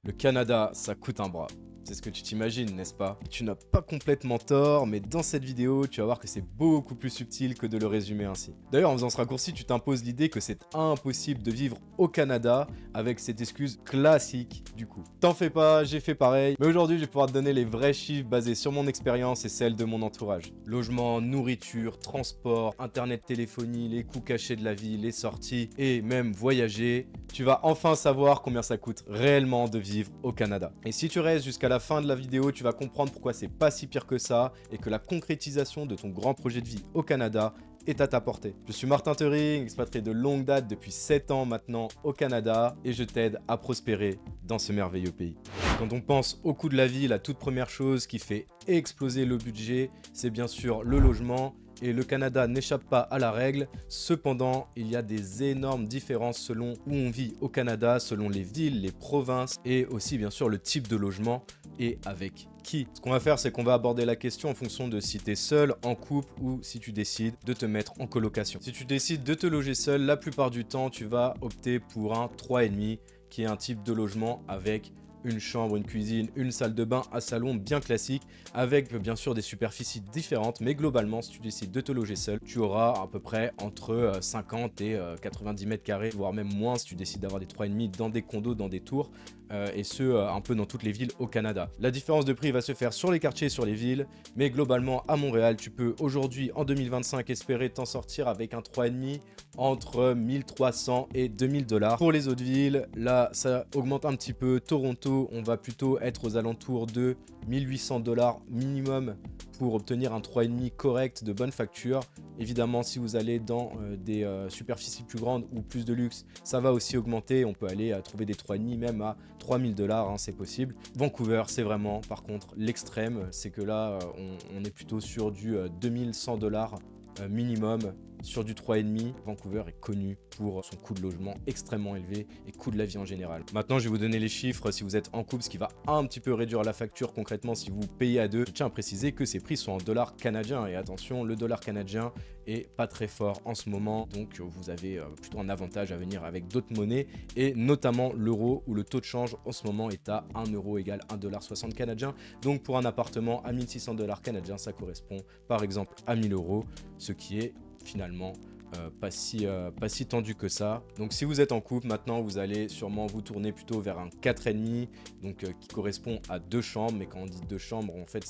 Le Canada, ça coûte un bras. C'est ce que tu t'imagines, n'est-ce pas? Tu n'as pas complètement tort, mais dans cette vidéo, tu vas voir que c'est beaucoup plus subtil que de le résumer ainsi. D'ailleurs, en faisant ce raccourci, tu t'imposes l'idée que c'est impossible de vivre au Canada avec cette excuse classique du coup. T'en fais pas, j'ai fait pareil, mais aujourd'hui, je vais pouvoir te donner les vrais chiffres basés sur mon expérience et celle de mon entourage. Logement, nourriture, transport, internet, téléphonie, les coûts cachés de la vie, les sorties et même voyager. Tu vas enfin savoir combien ça coûte réellement de vivre au Canada. Et si tu restes jusqu'à la fin de la vidéo, tu vas comprendre pourquoi c'est pas si pire que ça et que la concrétisation de ton grand projet de vie au Canada est à ta portée. Je suis Martin Teuring, expatrié de longue date depuis 7 ans maintenant au Canada et je t'aide à prospérer dans ce merveilleux pays. Quand on pense au coût de la vie, la toute première chose qui fait exploser le budget, c'est bien sûr le logement. Et le Canada n'échappe pas à la règle. Cependant, il y a des énormes différences selon où on vit au Canada, selon les villes, les provinces et aussi bien sûr le type de logement et avec qui. Ce qu'on va faire, c'est qu'on va aborder la question en fonction de si tu es seul, en couple ou si tu décides de te mettre en colocation. Si tu décides de te loger seul, la plupart du temps, tu vas opter pour un 3,5 qui est un type de logement avec une chambre, une cuisine, une salle de bain, un salon bien classique avec bien sûr des superficies différentes, mais globalement si tu décides de te loger seul, tu auras à peu près entre 50 et 90 mètres carrés, voire même moins si tu décides d'avoir des 3,5 dans des condos, dans des tours, et ce un peu dans toutes les villes au Canada. La différence de prix va se faire sur les quartiers et sur les villes, mais globalement à Montréal, tu peux aujourd'hui en 2025 espérer t'en sortir avec un 3,5 entre 1300 et 2000 $. Pour les autres villes, là ça augmente un petit peu. Toronto, on va plutôt être aux alentours de 1800 $ minimum pour obtenir un 3,5 correct de bonne facture. Évidemment, si vous allez dans des superficies plus grandes ou plus de luxe, ça va aussi augmenter. On peut aller trouver des 3,5 même à 3000 $, hein, c'est possible. Vancouver, c'est vraiment, par contre, l'extrême. C'est que là, on est plutôt sur du 2100 $ minimum. Sur du 3,5, Vancouver est connu pour son coût de logement extrêmement élevé et coût de la vie en général. Maintenant, je vais vous donner les chiffres si vous êtes en couple, ce qui va un petit peu réduire la facture concrètement si vous payez à deux. Je tiens à préciser que ces prix sont en dollars canadiens et attention, le dollar canadien est pas très fort en ce moment, donc vous avez plutôt un avantage à venir avec d'autres monnaies et notamment l'euro où le taux de change en ce moment est à 1 euro égale 1,60 $ canadien. Donc pour un appartement à 1600 $ canadiens, ça correspond par exemple à 1000 €, ce qui est finalement pas si tendu que ça. Donc si vous êtes en couple, maintenant vous allez sûrement vous tourner plutôt vers un 4,5, donc qui correspond à 2 chambres. Mais quand on dit 2 chambres, en fait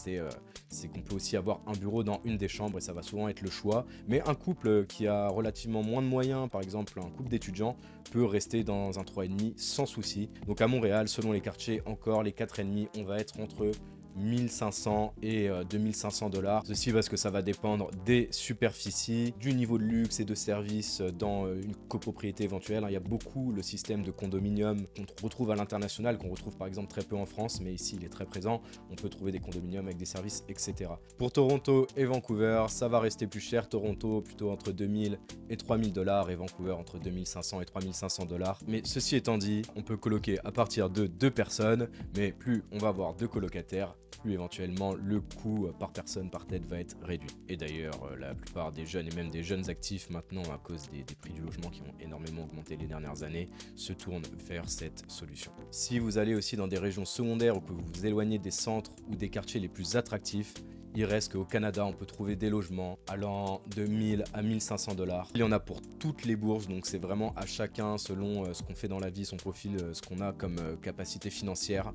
c'est qu'on peut aussi avoir un bureau dans une des chambres et ça va souvent être le choix. Mais un couple qui a relativement moins de moyens, par exemple un couple d'étudiants, peut rester dans un 3,5 sans souci. Donc à Montréal, selon les quartiers, encore les 4,5, on va être entre 1500 et 2500 $. Ceci parce que ça va dépendre des superficies, du niveau de luxe et de service dans une copropriété éventuelle. Il y a beaucoup le système de condominium qu'on retrouve à l'international, qu'on retrouve par exemple très peu en France, mais ici il est très présent. On peut trouver des condominiums avec des services, etc. Pour Toronto et Vancouver, ça va rester plus cher. Toronto plutôt entre 2000 et 3000 $ et Vancouver entre 2500 et 3500 $. Mais ceci étant dit, on peut coloquer à partir de 2 personnes, mais plus on va avoir de colocataires, plus éventuellement le coût par personne par tête va être réduit. Et d'ailleurs, la plupart des jeunes et même des jeunes actifs maintenant, à cause des prix du logement qui ont énormément augmenté les dernières années, se tournent vers cette solution. Si vous allez aussi dans des régions secondaires ou que vous vous éloignez des centres ou des quartiers les plus attractifs, il reste qu'au Canada, on peut trouver des logements allant de 1000 à 1500 $. Il y en a pour toutes les bourses, donc c'est vraiment à chacun, selon ce qu'on fait dans la vie, son profil, ce qu'on a comme capacité financière,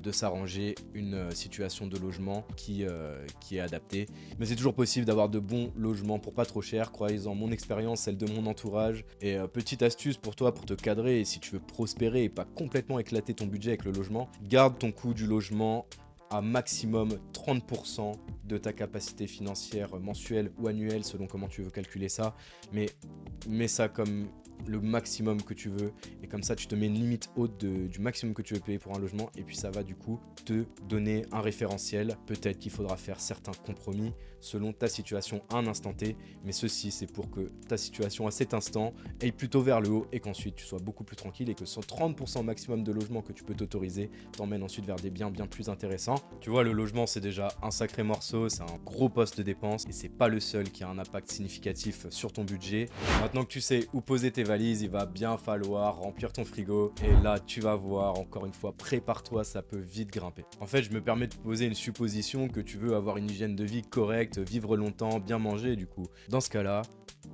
de s'arranger une situation de logement qui est adaptée. Mais c'est toujours possible d'avoir de bons logements pour pas trop cher, croyez-en, mon expérience, celle de mon entourage. Et petite astuce pour toi, pour te cadrer, et si tu veux prospérer et pas complètement éclater ton budget avec le logement, garde ton coût du logement à maximum 30% de ta capacité financière mensuelle ou annuelle selon comment tu veux calculer ça, mais mets ça comme le maximum que tu veux et comme ça tu te mets une limite haute du maximum que tu veux payer pour un logement et puis ça va du coup te donner un référentiel. Peut-être qu'il faudra faire certains compromis selon ta situation à un instant T, mais ceci c'est pour que ta situation à cet instant aille plutôt vers le haut et qu'ensuite tu sois beaucoup plus tranquille et que ce 30% maximum de logement que tu peux t'autoriser t'emmène ensuite vers des biens bien plus intéressants. Tu vois, le logement c'est déjà un sacré morceau, c'est un gros poste de dépense et c'est pas le seul qui a un impact significatif sur ton budget. Maintenant que tu sais où poser tes valises, il va bien falloir remplir ton frigo. Et là, tu vas voir, encore une fois, prépare-toi, ça peut vite grimper. En fait, je me permets de poser une supposition que tu veux avoir une hygiène de vie correcte, vivre longtemps, bien manger, du coup. Dans ce cas-là,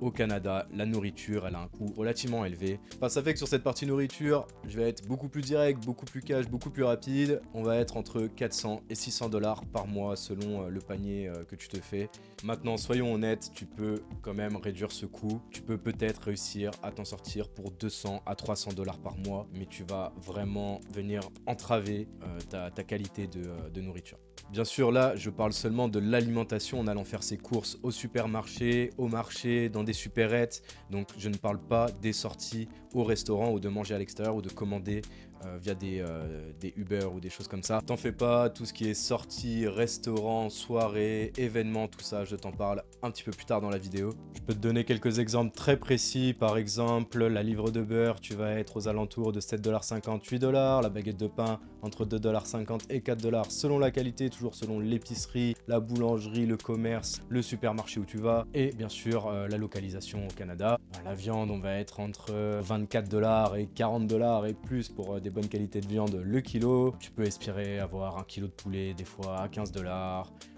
au Canada, la nourriture, elle a un coût relativement élevé. Enfin, ça fait que sur cette partie nourriture, je vais être beaucoup plus direct, beaucoup plus cash, beaucoup plus rapide. On va être entre 400 et 600 dollars par mois selon le panier que tu te fais. Maintenant, soyons honnêtes, tu peux quand même réduire ce coût. Tu peux peut-être réussir à t'en sortir pour 200 à 300 dollars par mois, mais tu vas vraiment venir entraver ta qualité de nourriture. Bien sûr, là, je parle seulement de l'alimentation en allant faire ses courses au supermarché, au marché, dans des supérettes. Donc, je ne parle pas des sorties au restaurant ou de manger à l'extérieur ou de commander via des Uber ou des choses comme ça. T'en fais pas, tout ce qui est sortie, restaurant, soirée, événements, tout ça, je t'en parle un petit peu plus tard dans la vidéo. Je peux te donner quelques exemples très précis. Par exemple, la livre de beurre, tu vas être aux alentours de 7,50 $, 8 $. La baguette de pain, entre 2,50 $ et 4 $ selon la qualité, toujours selon l'épicerie, la boulangerie, le commerce, le supermarché où tu vas. Et bien sûr, la localisation au Canada. La viande, on va être entre 24 $ et 40 $ et plus pour des bonnes qualités de viande le kilo. Tu peux espérer avoir un kilo de poulet des fois à 15 $.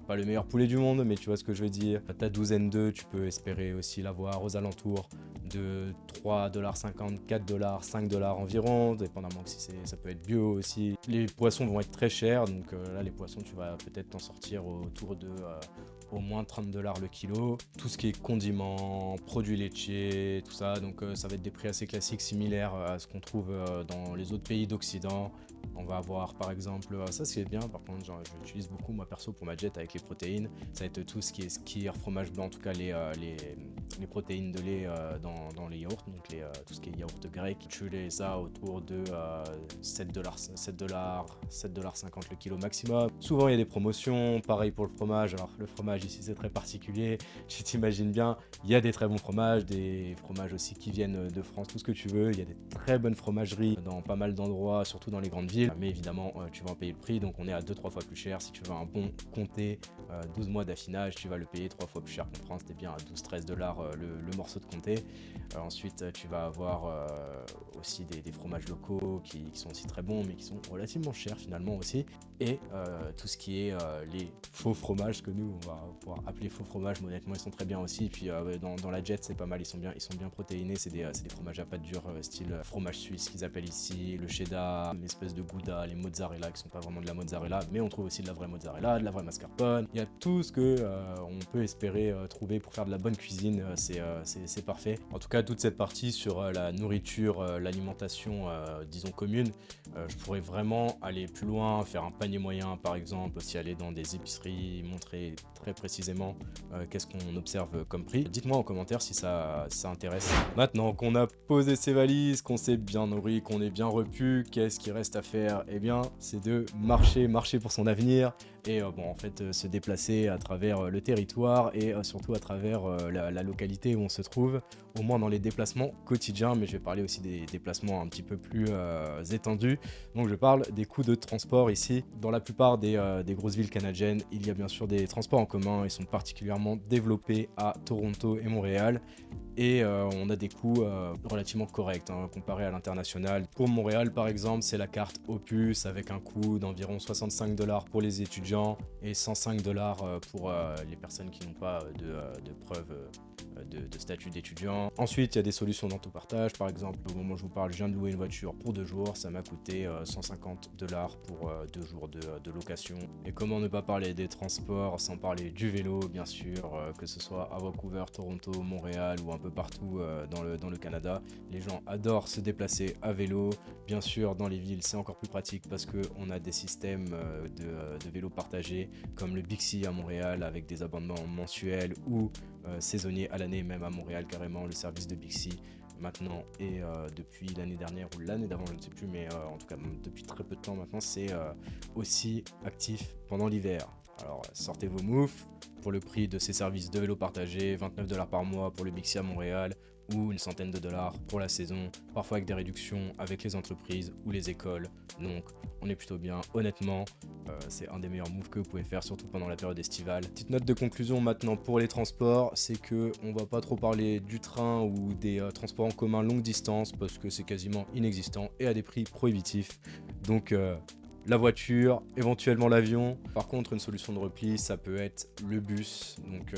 Pas le meilleur poulet du monde, mais tu vois ce que je veux dire. Ta douzaine d'œufs, tu peux espérer aussi l'avoir aux alentours de 3,50 $, 4 $, 5 $ environ, dépendamment si ça peut être bio aussi. Les poissons vont être très chers, donc là les poissons tu vas peut-être t'en sortir autour de au moins 30 $ le kilo. Tout ce qui est condiments, produits laitiers, tout ça, donc ça va être des prix assez classiques, similaires à ce qu'on trouve dans les autres pays d'Occident. On va avoir par exemple, ça c'est bien par contre, genre, je l'utilise beaucoup moi perso pour ma diète avec les protéines. Ça va être tout ce qui est skyr, fromage blanc, en tout cas les protéines de lait dans les yaourts, donc tout ce qui est yaourt grec. Tu les as autour de 7 $, 7,50 $ le kilo maximum. Souvent il y a des promotions, pareil pour le fromage. Alors le fromage ici c'est très particulier, tu t'imagines bien, il y a des très bons fromages, des fromages aussi qui viennent de France, tout ce que tu veux. Il y a des très bonnes fromageries dans pas mal d'endroits, surtout dans les grandes villes. Mais évidemment, tu vas en payer le prix, donc on est à 2-3 fois plus cher. Si tu veux un bon comté, 12 mois d'affinage, tu vas le payer 3 fois plus cher qu'en France. T'es bien à 12-13 $ le morceau de comté. Ensuite, tu vas avoir aussi des fromages locaux qui sont aussi très bons, mais qui sont relativement chers finalement aussi. Et tout ce qui est les faux fromages que nous, on va pouvoir appeler faux fromages, mais honnêtement, ils sont très bien aussi. Et puis dans la jet, c'est pas mal, ils sont bien protéinés. C'est des fromages à pâte dure, style fromage suisse qu'ils appellent ici, le cheddar, l'espèce de gouda, les mozzarella qui sont pas vraiment de la mozzarella, mais on trouve aussi de la vraie mozzarella, de la vraie mascarpone. Il y a tout ce que on peut espérer trouver pour faire de la bonne cuisine, c'est parfait. En tout cas, toute cette partie sur la nourriture, l'alimentation, disons commune, je pourrais vraiment aller plus loin, faire un panier moyen par exemple, aussi aller dans des épiceries, montrer très précisément qu'est-ce qu'on observe comme prix. Dites-moi en commentaire si ça intéresse. Maintenant qu'on a posé ses valises, qu'on s'est bien nourri, qu'on est bien repu, qu'est-ce qu'il reste à faire? Eh bien, c'est de marcher pour son avenir et en fait se déplacer à travers le territoire et surtout à travers la localité où on se trouve, au moins dans les déplacements quotidiens, mais je vais parler aussi des déplacements un petit peu plus étendus. Donc je parle des coûts de transport ici. Dans la plupart des grosses villes canadiennes, il y a bien sûr des transports en commun, ils sont particulièrement développés à Toronto et Montréal. Et on a des coûts relativement corrects comparé à l'international. Pour Montréal par exemple, c'est la carte Opus avec un coût d'environ 65 $ pour les étudiants et 105 $ pour les personnes qui n'ont pas de preuve de statut d'étudiant. Ensuite, il y a des solutions d'autopartage. Par exemple, au moment où je vous parle, je viens de louer une voiture pour 2 jours. Ça m'a coûté 150 $ pour 2 jours de location. Et comment ne pas parler des transports sans parler du vélo, bien sûr, que ce soit à Vancouver, Toronto, Montréal ou un peu partout dans le Canada. Les gens adorent se déplacer à vélo. Bien sûr, dans les villes, c'est encore plus pratique parce qu'on a des systèmes de vélos partagés comme le Bixi à Montréal avec des abonnements mensuels ou saisonniers à l'année, même à Montréal carrément, le service de Bixi maintenant et depuis l'année dernière ou l'année d'avant, je ne sais plus, mais en tout cas depuis très peu de temps maintenant, c'est aussi actif pendant l'hiver. Alors sortez vos moufs pour le prix de ces services de vélo partagés, 29 $ par mois pour le Bixi à Montréal ou une centaine de dollars pour la saison, parfois avec des réductions avec les entreprises ou les écoles. Donc on est plutôt bien. Honnêtement, C'est un des meilleurs moves que vous pouvez faire, surtout pendant la période estivale. Petite note de conclusion maintenant pour les transports, c'est que on va pas trop parler du train ou des transports en commun longue distance parce que c'est quasiment inexistant et à des prix prohibitifs. Donc la voiture, éventuellement l'avion. Par contre, une solution de repli, ça peut être le bus. Donc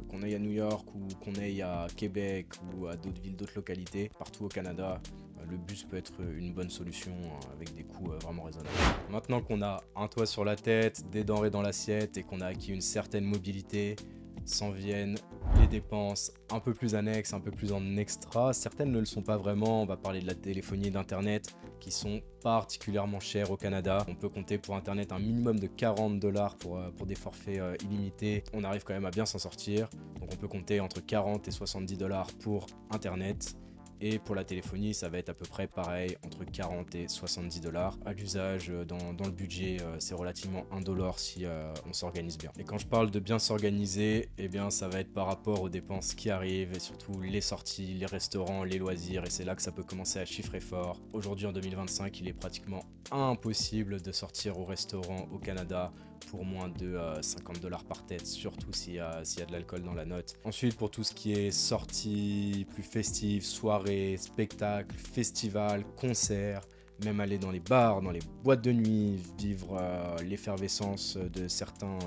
qu'on aille à New York ou qu'on aille à Québec ou à d'autres villes, d'autres localités, partout au Canada, le bus peut être une bonne solution avec des coûts vraiment raisonnables. Maintenant qu'on a un toit sur la tête, des denrées dans l'assiette et qu'on a acquis une certaine mobilité, s'en viennent les dépenses un peu plus annexes, un peu plus en extra. Certaines ne le sont pas vraiment. On va parler de la téléphonie et d'internet qui sont particulièrement chères au Canada. On peut compter pour internet un minimum de 40$ pour des forfaits illimités. On arrive quand même à bien s'en sortir. Donc on peut compter entre 40 et 70$ pour internet. Et pour la téléphonie, ça va être à peu près pareil, entre 40 et 70$. À l'usage, dans le budget, c'est relativement $1 si on s'organise bien. Et quand je parle de bien s'organiser, eh bien ça va être par rapport aux dépenses qui arrivent, et surtout les sorties, les restaurants, les loisirs, et c'est là que ça peut commencer à chiffrer fort. Aujourd'hui, en 2025, il est pratiquement impossible de sortir au restaurant au Canada pour moins de 50$ par tête, surtout s'il y a de l'alcool dans la note. Ensuite, pour tout ce qui est sorties plus festives, soirées, spectacles, festivals, concerts, même aller dans les bars, dans les boîtes de nuit, vivre l'effervescence de certains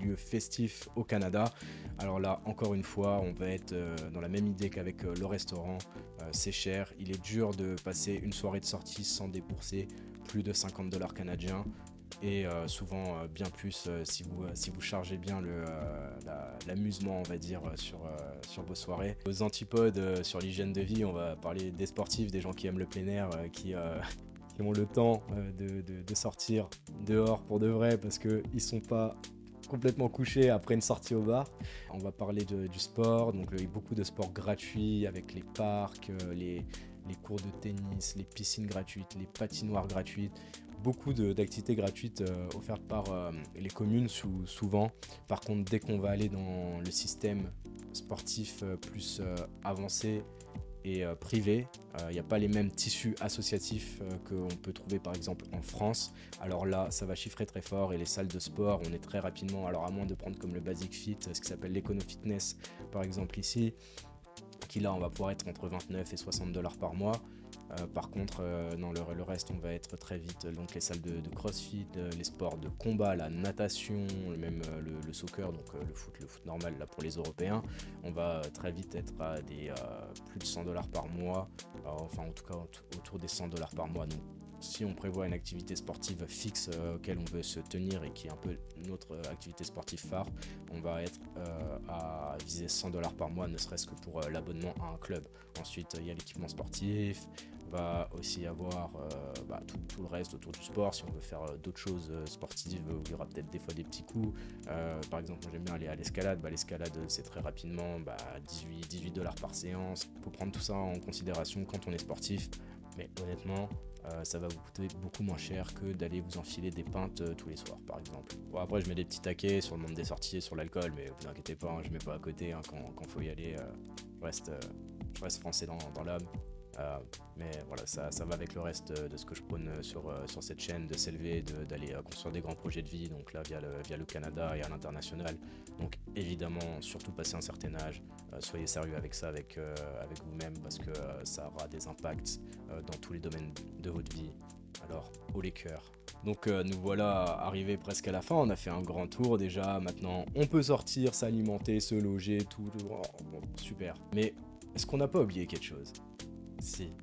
lieux festifs au Canada. Alors là, encore une fois, on va être dans la même idée qu'avec le restaurant. C'est cher, il est dur de passer une soirée de sortie sans débourser plus de 50$ canadiens. Et souvent bien plus si vous chargez bien l'amusement, on va dire, sur vos soirées. Aux antipodes, sur l'hygiène de vie, on va parler des sportifs, des gens qui aiment le plein air, qui ont le temps de sortir dehors pour de vrai parce qu'ils sont pas complètement couchés après une sortie au bar. On va parler du sport, donc beaucoup de sports gratuits avec les parcs, les cours de tennis, les piscines gratuites, les patinoires gratuites. Beaucoup d'activités gratuites offertes par les communes souvent. Par contre, dès qu'on va aller dans le système sportif plus avancé et privé, il n'y a pas les mêmes tissus associatifs qu'on peut trouver par exemple en France. Alors là, ça va chiffrer très fort et les salles de sport, on est très rapidement, alors à moins de prendre comme le Basic Fit, ce qui s'appelle l'Econo-Fitness par exemple ici, qui là on va pouvoir être entre 29 et 60$ par mois. Par contre, non, le reste, on va être très vite. Donc les salles de crossfit, les sports de combat, la natation, même le soccer, donc le foot normal là pour les Européens, on va très vite être à des plus de 100$ par mois, enfin en tout cas autour des 100$ par mois. Donc si on prévoit une activité sportive fixe auquel on veut se tenir et qui est un peu notre activité sportive phare, on va être à viser 100$ par mois, ne serait-ce que pour l'abonnement à un club. Ensuite, il y a l'équipement sportif, va aussi avoir tout le reste autour du sport. Si on veut faire d'autres choses sportives, il y aura peut-être des fois des petits coups. Par exemple, moi j'aime bien aller à l'escalade. L'escalade, c'est très rapidement 18$ par séance. Il faut prendre tout ça en considération quand on est sportif. Mais honnêtement, ça va vous coûter beaucoup moins cher que d'aller vous enfiler des pintes tous les soirs, par exemple. Bon, après, je mets des petits taquets sur le monde des sorties et sur l'alcool, mais vous inquiétez pas, je mets pas à côté quand faut y aller. Je reste français dans l'âme. Mais voilà, ça va avec le reste de ce que je prône sur cette chaîne, de s'élever, d'aller construire des grands projets de vie, donc là via le Canada et à l'international. Donc évidemment, surtout passer un certain âge, soyez sérieux avec ça, avec vous-même, parce que ça aura des impacts dans tous les domaines de votre vie. Alors, haut les cœurs. Donc nous voilà arrivés presque à la fin, on a fait un grand tour déjà, maintenant on peut sortir, s'alimenter, se loger, tout, super. Mais est-ce qu'on n'a pas oublié quelque chose ? Si.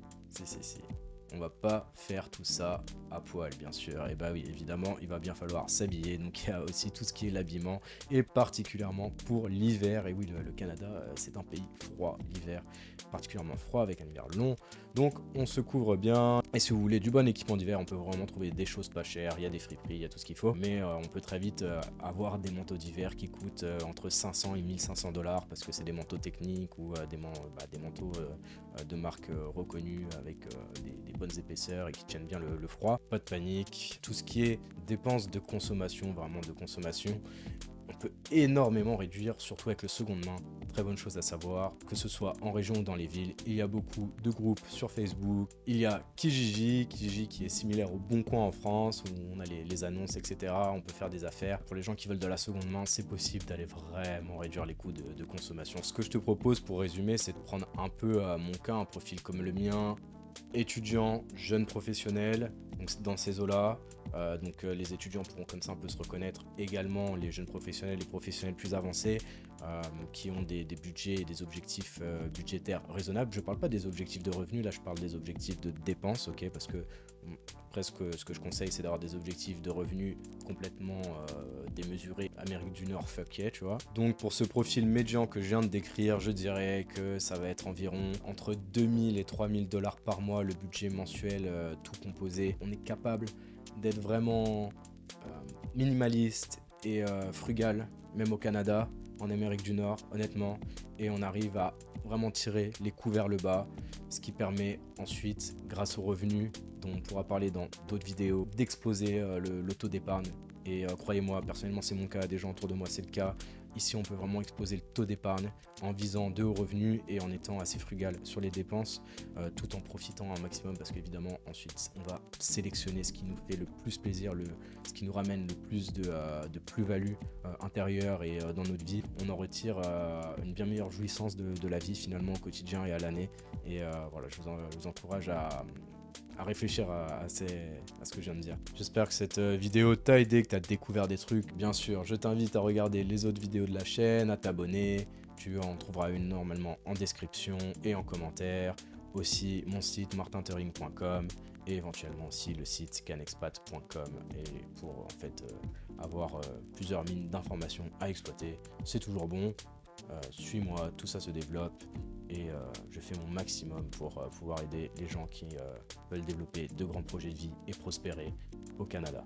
On va pas faire tout ça à poil, bien sûr. Et bah oui, évidemment, il va bien falloir s'habiller. Donc il y a aussi tout ce qui est l'habillement, et particulièrement pour l'hiver. Et oui, le Canada, c'est un pays froid l'hiver, particulièrement froid avec un hiver long. Donc on se couvre bien. Et si vous voulez du bon équipement d'hiver, on peut vraiment trouver des choses pas chères. Il y a des friperies, il y a tout ce qu'il faut. Mais on peut très vite avoir des manteaux d'hiver qui coûtent entre 500 et 1500$ parce que c'est des manteaux techniques ou des manteaux de marque reconnue avec des bonnes épaisseurs et qui tiennent bien le froid. Pas de panique. Tout ce qui est dépenses de consommation, vraiment de consommation, on peut énormément réduire, surtout avec le seconde main. Très bonne chose à savoir, que ce soit en région ou dans les villes. Il y a beaucoup de groupes sur Facebook. Il y a Kijiji qui est similaire au Bon Coin en France, où on a les annonces, etc. On peut faire des affaires. Pour les gens qui veulent de la seconde main, c'est possible d'aller vraiment réduire les coûts de consommation. Ce que je te propose pour résumer, c'est de prendre un peu mon cas, un profil comme le mien, étudiant, jeune professionnel, donc dans ces eaux-là. Les étudiants pourront comme ça un peu se reconnaître, également les jeunes professionnels, les professionnels plus avancés qui ont des budgets et des objectifs budgétaires raisonnables. Je parle pas des objectifs de revenus, là je parle des objectifs de dépenses, ok, parce que presque ce que je conseille c'est d'avoir des objectifs de revenus complètement démesurés. Amérique du Nord, fuck yeah, tu vois. Donc pour ce profil médian que je viens de décrire, je dirais que ça va être environ entre 2000 et 3000 dollars par mois le budget mensuel tout composé. On est capable d'être vraiment minimaliste et frugal, même au Canada, en Amérique du Nord, honnêtement, et on arrive à vraiment tirer les coûts vers le bas, ce qui permet ensuite, grâce aux revenus, dont on pourra parler dans d'autres vidéos, d'exploser le taux d'épargne. Et croyez-moi, personnellement c'est mon cas, des gens autour de moi c'est le cas. Ici on peut vraiment exploser le taux d'épargne en visant de hauts revenus et en étant assez frugal sur les dépenses, tout en profitant un maximum, parce qu'évidemment ensuite on va sélectionner ce qui nous fait le plus plaisir, ce qui nous ramène le plus de plus-value intérieure et dans notre vie. On en retire une bien meilleure jouissance de la vie finalement au quotidien et à l'année. Et voilà, je vous encourage à réfléchir à ce que je viens de dire. J'espère que cette vidéo t'a aidé, que t'as découvert des trucs. Bien sûr, je t'invite à regarder les autres vidéos de la chaîne, à t'abonner. Tu en trouveras une normalement en description et en commentaire. Aussi mon site martintering.com et éventuellement aussi le site canexpat.com, et pour en fait avoir plusieurs mines d'informations à exploiter. C'est toujours bon. Suis-moi, tout ça se développe et je fais mon maximum pour pouvoir aider les gens qui veulent développer de grands projets de vie et prospérer au Canada.